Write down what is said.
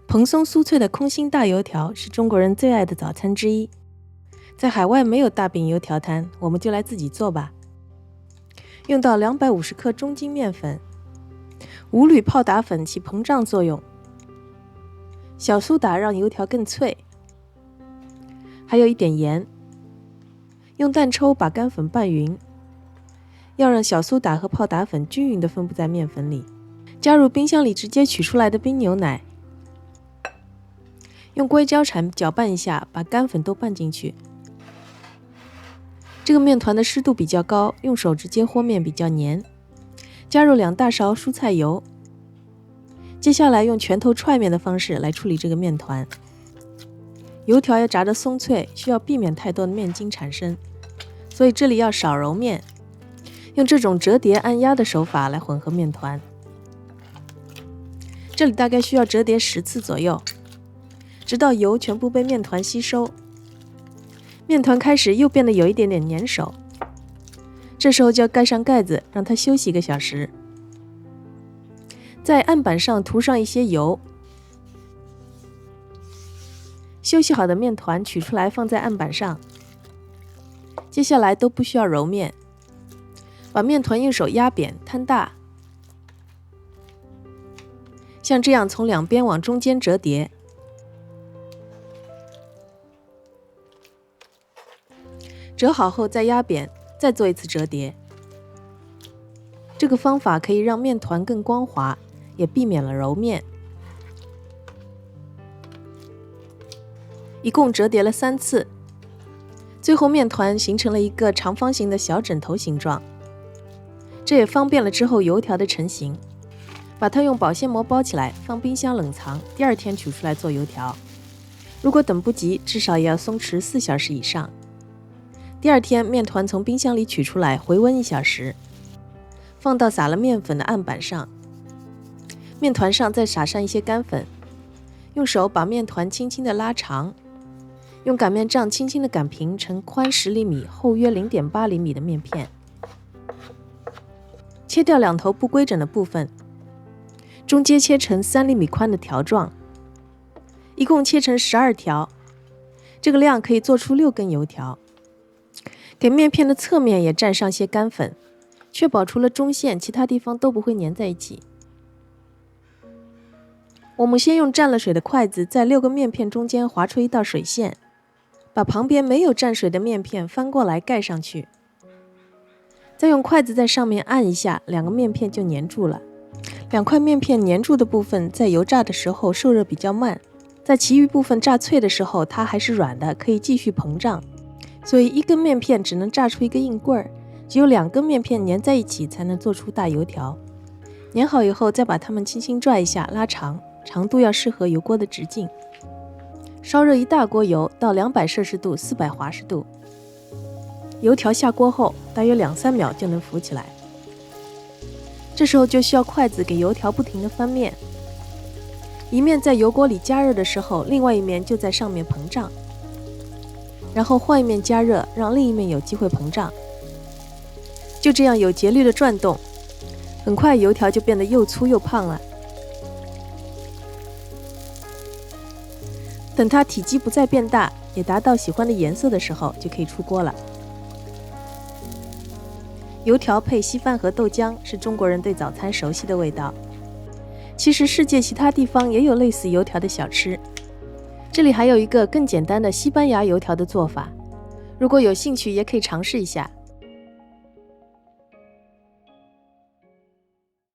蓬松酥脆的空心大油条是中国人最爱的早餐之一。在海外没有大饼油条摊，我们就来自己做吧。用到250克中筋面粉，5缕泡打粉起膨胀作用，小苏打让油条更脆，还有一点盐。用蛋抽把干粉拌匀，要让小苏打和泡打粉均匀地分布在面粉里。加入冰箱里直接取出来的冰牛奶，用硅胶铲搅拌一下，把干粉都拌进去。这个面团的湿度比较高，用手直接和面比较黏。加入2大勺蔬菜油。接下来用拳头踹面的方式来处理这个面团。油条要炸得松脆，需要避免太多的面筋产生，所以这里要少揉面，用这种折叠按压的手法来混合面团。这里大概需要折叠10次左右，直到油全部被面团吸收。面团开始又变得有一点点粘手，这时候就要盖上盖子，让它休息1个小时。在案板上涂上一些油。休息好的面团取出来放在案板上。接下来都不需要揉面，把面团用手压扁摊大，像这样从两边往中间折叠。折好后再压扁，再做一次折叠。这个方法可以让面团更光滑，也避免了揉面。一共折叠了3次，最后面团形成了一个长方形的小枕头形状，这也方便了之后油条的成型。把它用保鲜膜包起来，放冰箱冷藏，第2天取出来做油条。如果等不及，至少也要松弛4小时以上。第2天面团从冰箱里取出来，回温1小时，放到撒了面粉的案板上，面团上再撒上一些干粉，用手把面团轻轻地拉长，用擀面杖轻轻地擀平成宽10厘米、厚约0.8厘米的面片，切掉2头不规整的部分，中间切成3厘米宽的条状，一共切成12条，这个量可以做出6根油条。给面片的侧面也蘸上些干粉，确保除了中线，其他地方都不会粘在一起。我们先用蘸了水的筷子在6个面片中间划出一道水线，把旁边没有蘸水的面片翻过来盖上去，再用筷子在上面按一下，2个面片就粘住了。2块面片粘住的部分在油炸的时候受热比较慢，在其余部分炸脆的时候它还是软的，可以继续膨胀，所以1根面片只能炸出一个硬棍儿，只有2根面片粘在一起才能做出大油条。粘好以后再把它们轻轻拽一下，拉长，长度要适合油锅的直径。烧热一大锅油到200摄氏度400华氏度，油条下锅后大约2-3秒就能浮起来。这时候就需要筷子给油条不停地翻面，一面在油锅里加热的时候，另外一面就在上面膨胀，然后换一面加热，让另一面有机会膨胀。就这样有节律的转动，很快油条就变得又粗又胖了。等它体积不再变大，也达到喜欢的颜色的时候，就可以出锅了。油条配稀饭和豆浆是中国人对早餐熟悉的味道。其实世界其他地方也有类似油条的小吃。这里还有一个更简单的西班牙油条的做法，如果有兴趣也可以尝试一下。